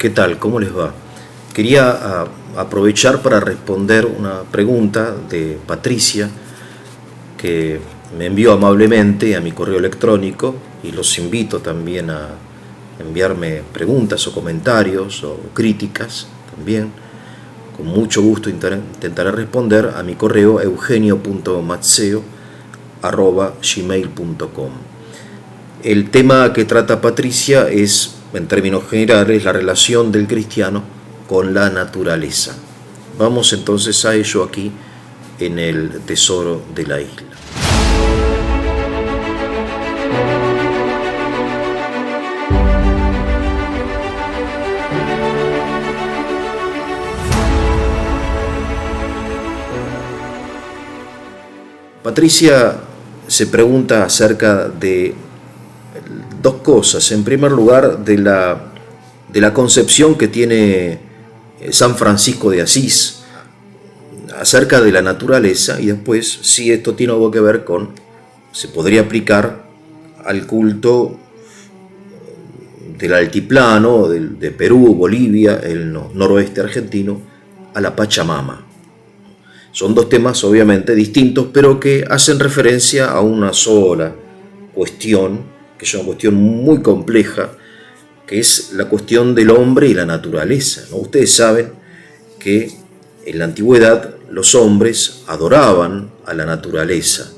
¿Qué tal? ¿Cómo les va? Quería aprovechar para responder una pregunta de Patricia que me envió amablemente a mi correo electrónico, y los invito también a enviarme preguntas o comentarios o críticas también. Con mucho gusto intentaré responder a mi correo eugenio.mazzeo@gmail.com. El tema que trata Patricia es, en términos generales, la relación del cristiano con la naturaleza. Vamos entonces a ello aquí en el Tesoro de la Isla. Patricia se pregunta acerca de dos cosas. En primer lugar, de la concepción que tiene San Francisco de Asís acerca de la naturaleza, y después si esto tiene algo que ver con, se podría aplicar al culto del altiplano, de Perú, Bolivia, el noroeste argentino, a la Pachamama. Son dos temas obviamente distintos, pero que hacen referencia a una sola cuestión, que es una cuestión muy compleja, que es la cuestión del hombre y la naturaleza, ¿no? Ustedes saben que en la antigüedad los hombres adoraban a la naturaleza,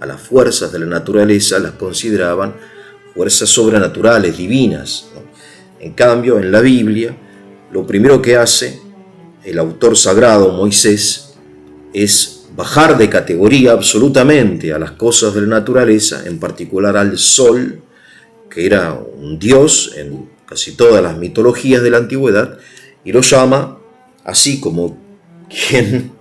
a las fuerzas de la naturaleza las consideraban fuerzas sobrenaturales, divinas, ¿no? En cambio, en la Biblia, lo primero que hace el autor sagrado, Moisés, es bajar de categoría absolutamente a las cosas de la naturaleza, en particular al sol, que era un dios en casi todas las mitologías de la antigüedad, y lo llama, así como quien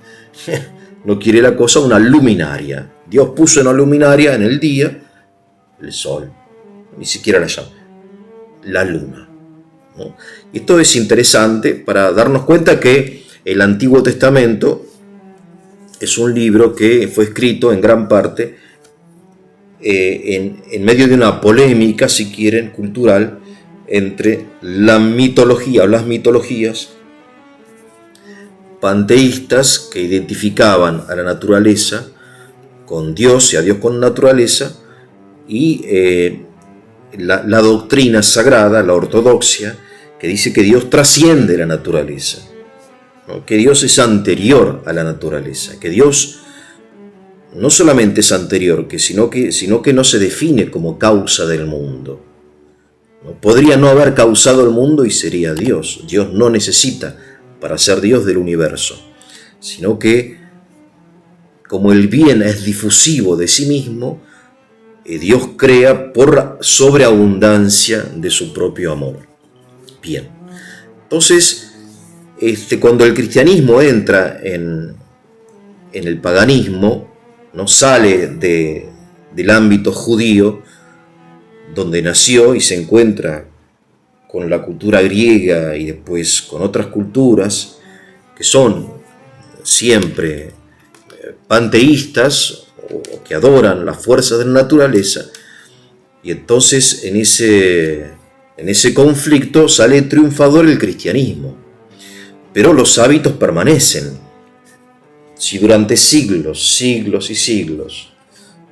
no quiere la cosa, una luminaria. Dios puso una luminaria en el día, el sol, ni siquiera la llama, la luna, ¿no? Y esto es interesante para darnos cuenta que el Antiguo Testamento es un libro que fue escrito en gran parte en medio de una polémica, si quieren, cultural, entre la mitología o las mitologías panteístas que identificaban a la naturaleza con Dios y a Dios con naturaleza, y la doctrina sagrada, la ortodoxia, que dice que Dios trasciende la naturaleza, ¿no? Que Dios es anterior a la naturaleza, que Dios no solamente es anterior, sino que no se define como causa del mundo. ¿No? Podría no haber causado el mundo y sería Dios. Dios no necesita para ser Dios del universo, sino que como el bien es difusivo de sí mismo, Dios crea por sobreabundancia de su propio amor. Bien, entonces, cuando el cristianismo entra en el paganismo, no sale del ámbito judío, donde nació, y se encuentra con la cultura griega y después con otras culturas que son siempre panteístas o que adoran las fuerzas de la naturaleza, y entonces en ese conflicto sale triunfador el cristianismo. Pero los hábitos permanecen. Si durante siglos y siglos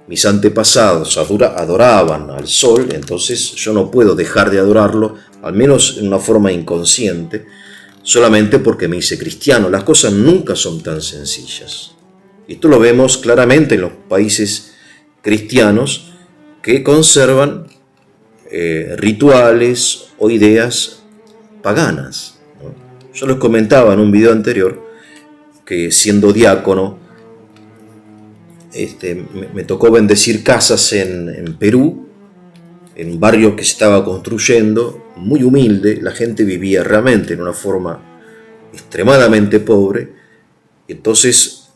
mis antepasados adoraban al sol, entonces yo no puedo dejar de adorarlo, al menos en una forma inconsciente, solamente porque me hice cristiano. Las cosas nunca son tan sencillas. Esto lo vemos claramente en los países cristianos que conservan rituales o ideas paganas, ¿no? Yo les comentaba en un video anterior que, siendo diácono, me tocó bendecir casas en Perú, en un barrio que se estaba construyendo, muy humilde. La gente vivía realmente en una forma extremadamente pobre. Entonces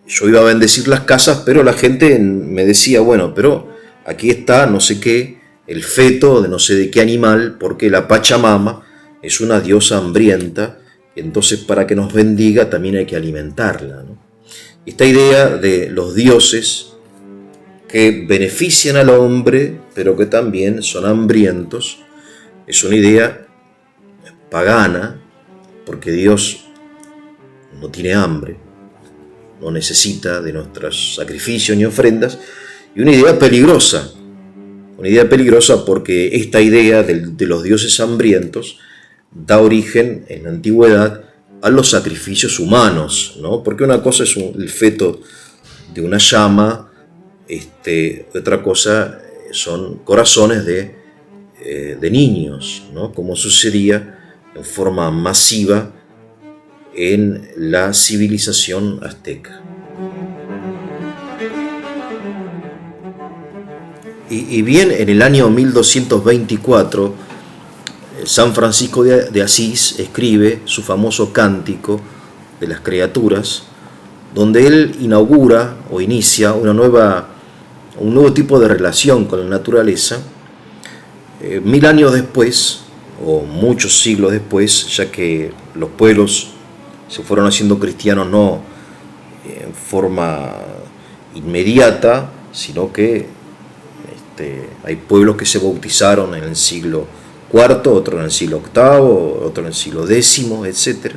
yo iba a bendecir las casas, pero la gente me decía, bueno, pero aquí está no sé qué, el feto de no sé de qué animal, porque la Pachamama es una diosa hambrienta, entonces para que nos bendiga también hay que alimentarla, ¿no? Esta idea de los dioses que benefician al hombre, pero que también son hambrientos, es una idea pagana, porque Dios no tiene hambre, no necesita de nuestros sacrificios ni ofrendas, y una idea peligrosa porque esta idea de los dioses hambrientos da origen en la antigüedad a los sacrificios humanos, ¿no? Porque una cosa es el feto de una llama, otra cosa son corazones de niños, ¿no? Como sucedía en forma masiva en la civilización azteca. Y bien, en el año 1224, San Francisco de Asís escribe su famoso Cántico de las Criaturas, donde él inaugura o inicia un nuevo tipo de relación con la naturaleza, 1000 años después, o muchos siglos después, ya que los pueblos se fueron haciendo cristianos no en forma inmediata, sino que hay pueblos que se bautizaron en el siglo IV, otro en el siglo VIII, otro en el siglo X, etc.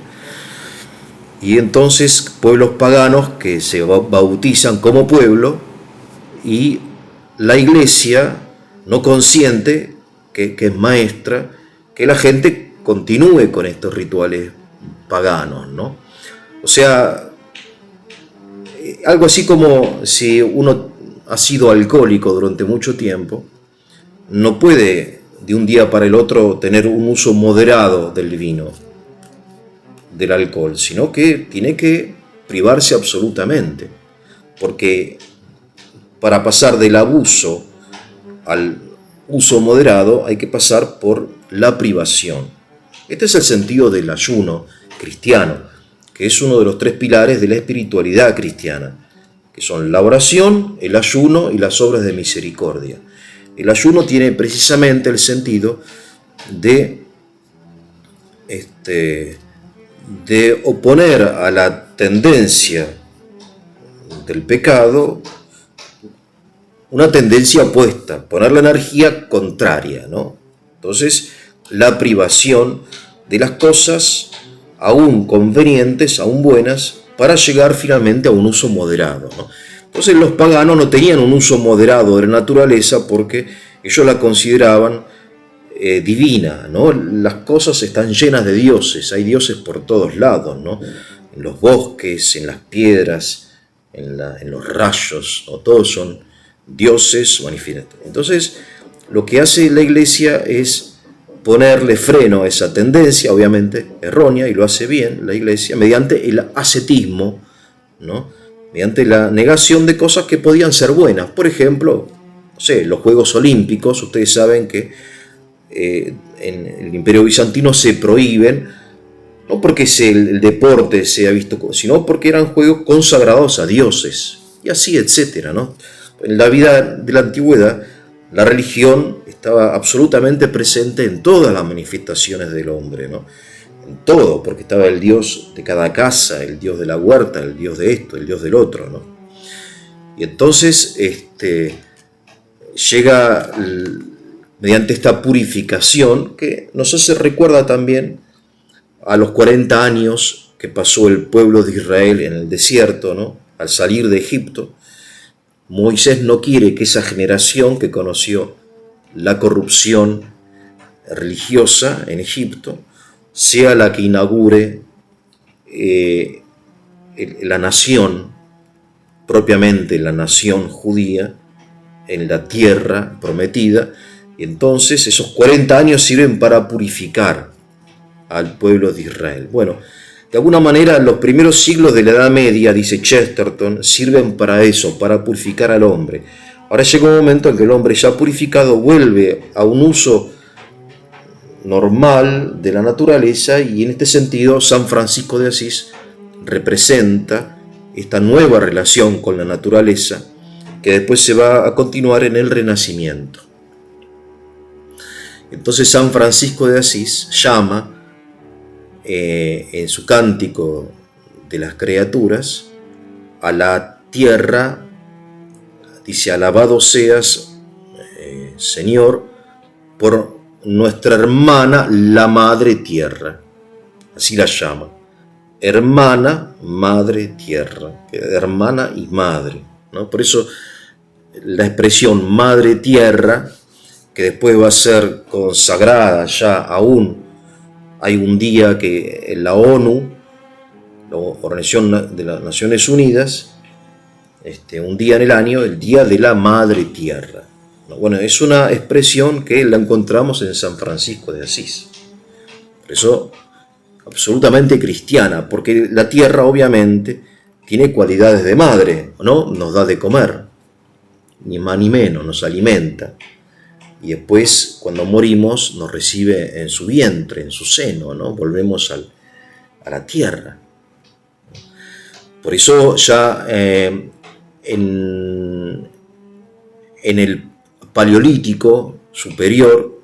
Y entonces pueblos paganos que se bautizan como pueblo, y la iglesia no consiente, que es maestra, que la gente continúe con estos rituales paganos, ¿no? O sea, algo así como si uno ha sido alcohólico durante mucho tiempo, no puede de un día para el otro tener un uso moderado del vino, del alcohol, sino que tiene que privarse absolutamente, porque para pasar del abuso al uso moderado hay que pasar por la privación. Este es el sentido del ayuno cristiano, que es uno de los 3 pilares de la espiritualidad cristiana, que son la oración, el ayuno y las obras de misericordia. El ayuno tiene precisamente el sentido de oponer a la tendencia del pecado una tendencia opuesta, poner la energía contraria, ¿no? Entonces, la privación de las cosas aún convenientes, aún buenas, para llegar finalmente a un uso moderado, ¿no? Entonces los paganos no tenían un uso moderado de la naturaleza porque ellos la consideraban divina, ¿no? Las cosas están llenas de dioses, hay dioses por todos lados, ¿no? En los bosques, en las piedras, en los rayos, ¿no? Todos son dioses manifiestos. Entonces, lo que hace la iglesia es ponerle freno a esa tendencia, obviamente errónea, y lo hace bien la iglesia, mediante el ascetismo, ¿no? Mediante la negación de cosas que podían ser buenas. Por ejemplo, no sé, los Juegos Olímpicos, ustedes saben que en el Imperio Bizantino se prohíben, no porque el deporte sea visto, sino porque eran juegos consagrados a dioses, y así, etcétera, ¿no? En la vida de la antigüedad, la religión estaba absolutamente presente en todas las manifestaciones del hombre, ¿no? En todo, porque estaba el dios de cada casa, el dios de la huerta, el dios de esto, el dios del otro, ¿no? Y entonces llega mediante esta purificación que nos hace recuerda también a los 40 años que pasó el pueblo de Israel en el desierto, ¿no? Al salir de Egipto, Moisés no quiere que esa generación que conoció la corrupción religiosa en Egipto sea la que inaugure la nación, propiamente la nación judía, en la tierra prometida. Y entonces esos 40 años sirven para purificar al pueblo de Israel. Bueno, de alguna manera los primeros siglos de la Edad Media, dice Chesterton, sirven para eso, para purificar al hombre. Ahora llega un momento en que el hombre ya purificado vuelve a un uso normal de la naturaleza, y en este sentido San Francisco de Asís representa esta nueva relación con la naturaleza que después se va a continuar en el Renacimiento. Entonces San Francisco de Asís llama en su Cántico de las Criaturas a la tierra, dice: alabado seas, Señor, por nuestra hermana, la madre tierra, así la llama. Hermana, madre tierra, hermana y madre, ¿no? Por eso la expresión madre tierra, que después va a ser consagrada ya aún, hay un día que en la ONU, la Organización de las Naciones Unidas, un día en el año, el Día de la Madre Tierra. Bueno, es una expresión que la encontramos en San Francisco de Asís. Por eso, absolutamente cristiana, porque la tierra obviamente tiene cualidades de madre, ¿no? Nos da de comer, ni más ni menos, nos alimenta. Y después, cuando morimos, nos recibe en su vientre, en su seno, ¿no? Volvemos a la tierra. Por eso ya en el Paleolítico superior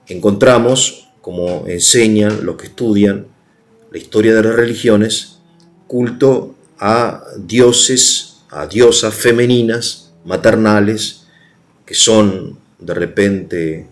encontramos, como enseñan los que estudian la historia de las religiones, culto a dioses, a diosas femeninas, maternales, que son de repente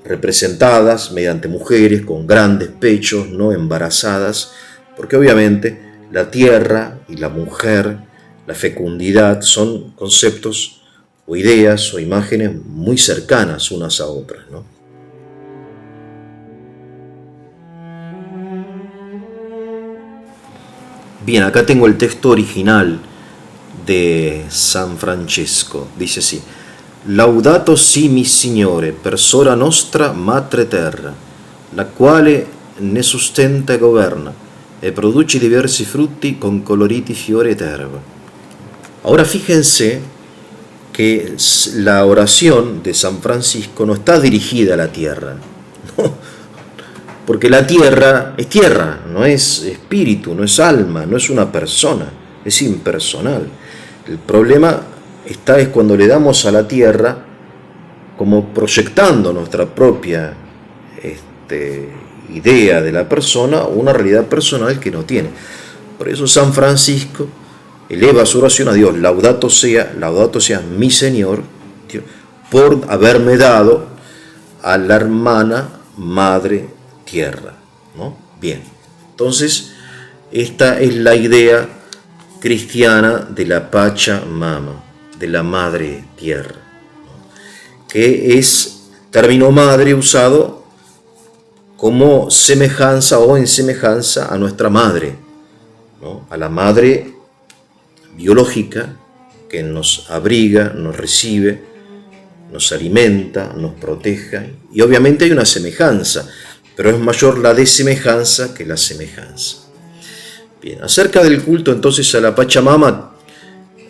representadas mediante mujeres con grandes pechos, no embarazadas, porque obviamente la tierra y la mujer, la fecundidad, son conceptos o ideas o imágenes muy cercanas unas a otras, ¿no? Bien, acá tengo el texto original de San Francesco. Dice así: Laudato si mi Signore per sola nostra madre terra, la quale ne sustenta e governa e produce diversi frutti con coloriti fiori ed erba. Ahora fíjense que la oración de San Francisco no está dirigida a la tierra, ¿no? Porque la tierra, no es espíritu, no es alma, no es una persona, es impersonal. El problema es cuando le damos a la tierra como proyectando nuestra propia idea de la persona, una realidad personal que no tiene. Por eso San Francisco eleva su oración a Dios: laudato sea mi Señor, por haberme dado a la hermana madre tierra, ¿no? Bien, entonces esta es la idea cristiana de la Pachamama, de la madre tierra, ¿no? Que es término madre usado como semejanza o en semejanza a nuestra madre, ¿no? A la madre biológica que nos abriga, nos recibe, nos alimenta, nos protege, y obviamente hay una semejanza, pero es mayor la desemejanza que la semejanza. Bien, acerca del culto entonces a la Pachamama,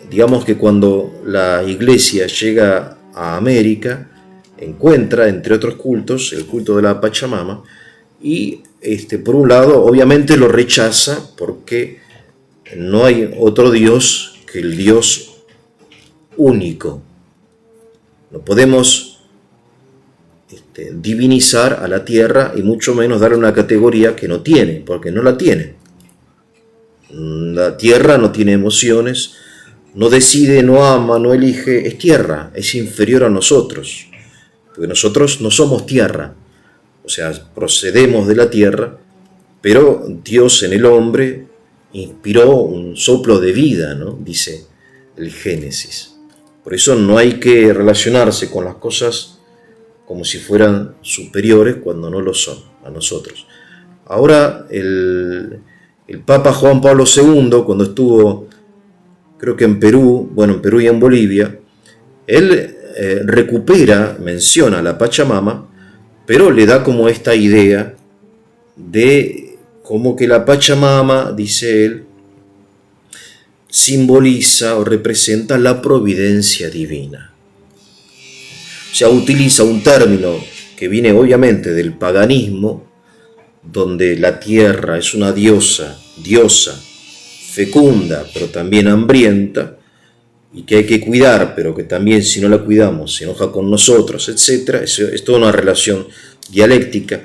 digamos que cuando la iglesia llega a América, encuentra, entre otros cultos, el culto de la Pachamama, y por un lado obviamente lo rechaza porque no hay otro Dios que el Dios único. No podemos divinizar a la tierra y mucho menos darle una categoría que no tiene, porque no la tiene. La tierra no tiene emociones, no decide, no ama, no elige, es tierra, es inferior a nosotros, porque nosotros no somos tierra, o sea, procedemos de la tierra, pero Dios en el hombre inspiró un soplo de vida, ¿no? Dice el Génesis. Por eso no hay que relacionarse con las cosas como si fueran superiores cuando no lo son a nosotros. Ahora el Papa Juan Pablo II, cuando estuvo, creo que en Perú y en Bolivia, él menciona a la Pachamama, pero le da como esta idea de como que la Pachamama, dice él, simboliza o representa la providencia divina. O sea, utiliza un término que viene obviamente del paganismo, donde la tierra es una diosa fecunda, pero también hambrienta, y que hay que cuidar, pero que también si no la cuidamos se enoja con nosotros, etc. Es toda una relación dialéctica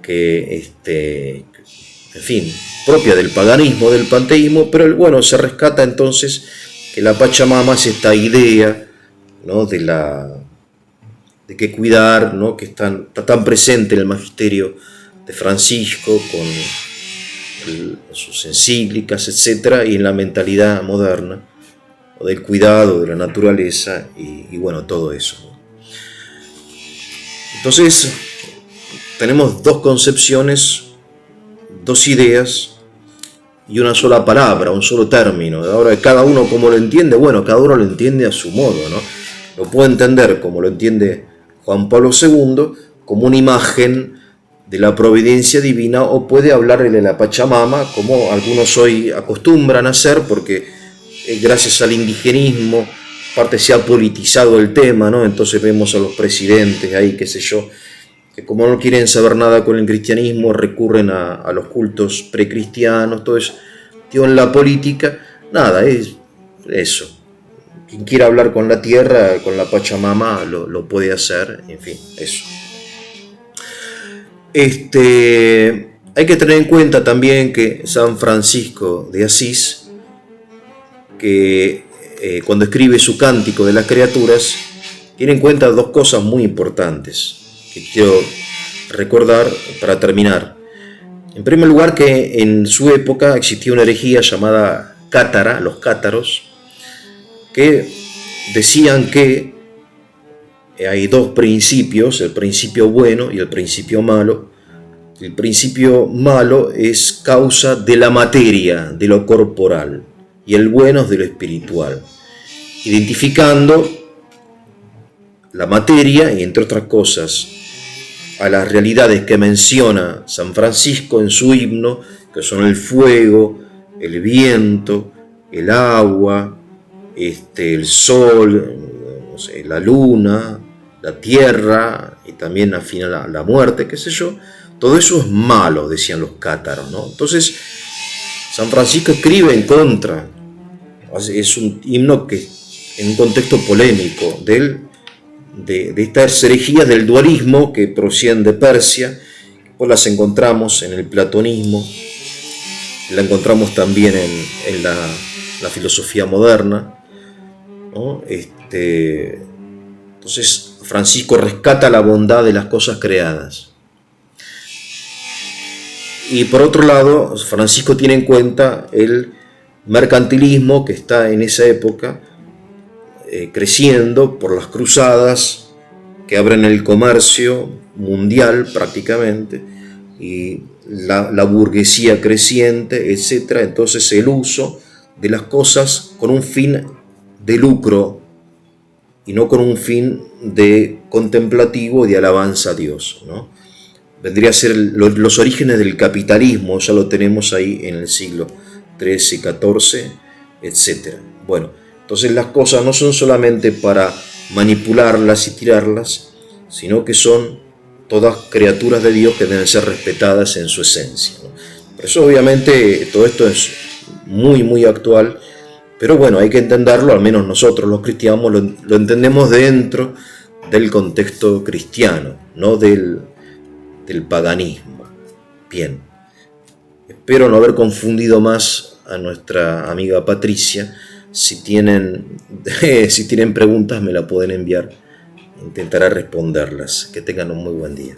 que, en fin, propia del paganismo, del panteísmo, pero bueno, se rescata entonces que la Pachamama es esta idea, ¿no?, de de qué cuidar, ¿no? Que está tan presente en el magisterio de Francisco con sus encíclicas, etcétera, y en la mentalidad moderna, o del cuidado de la naturaleza y bueno, todo eso, ¿no? Entonces, tenemos dos concepciones, dos ideas y una sola palabra, un solo término. Ahora, cada uno como lo entiende, bueno, cada uno lo entiende a su modo, ¿no? Lo puede entender como lo entiende Juan Pablo II, como una imagen de la providencia divina, o puede hablar de la Pachamama, como algunos hoy acostumbran a hacer, porque gracias al indigenismo, aparte se ha politizado el tema, ¿no? Entonces vemos a los presidentes ahí, qué sé yo, que como no quieren saber nada con el cristianismo, recurren a los cultos precristianos, todo eso. Tío, en la política, nada, es eso. Quien quiera hablar con la tierra, con la Pachamama, lo puede hacer, en fin, eso. Hay que tener en cuenta también que San Francisco de Asís, que cuando escribe su Cántico de las Criaturas, tiene en cuenta dos cosas muy importantes que quiero recordar para terminar. En primer lugar, que en su época existía una herejía llamada cátara, los cátaros, que decían que hay dos principios, el principio bueno y el principio malo. El principio malo es causa de la materia, de lo corporal, y el bueno es de lo espiritual, identificando la materia y, entre otras cosas, a las realidades que menciona San Francisco en su himno, que son el fuego, el viento, el agua, el sol, no sé, la luna, la tierra, y también al final la muerte, qué sé yo. Todo eso es malo, decían los cátaros, ¿no? Entonces, San Francisco escribe en contra. Es un himno que, en un contexto polémico, de estas herejías del dualismo que proceden de Persia, pues las encontramos en el platonismo, la encontramos también en la filosofía moderna, ¿no? Entonces, Francisco rescata la bondad de las cosas creadas. Y por otro lado, Francisco tiene en cuenta el mercantilismo que está en esa época creciendo por las cruzadas que abren el comercio mundial prácticamente, y la burguesía creciente, etc. Entonces el uso de las cosas con un fin de lucro y no con un fin de contemplativo y de alabanza a Dios, ¿no? Vendría a ser los orígenes del capitalismo, ya lo tenemos ahí en el siglo XIII, XIV, etc. Bueno, entonces las cosas no son solamente para manipularlas y tirarlas, sino que son todas criaturas de Dios que deben ser respetadas en su esencia, ¿no? Por eso obviamente todo esto es muy, muy actual, pero bueno, hay que entenderlo, al menos nosotros los cristianos lo entendemos dentro del contexto cristiano, no del paganismo. Bien, espero no haber confundido más a nuestra amiga Patricia. Si tienen preguntas, me la pueden enviar. Intentaré responderlas. Que tengan un muy buen día.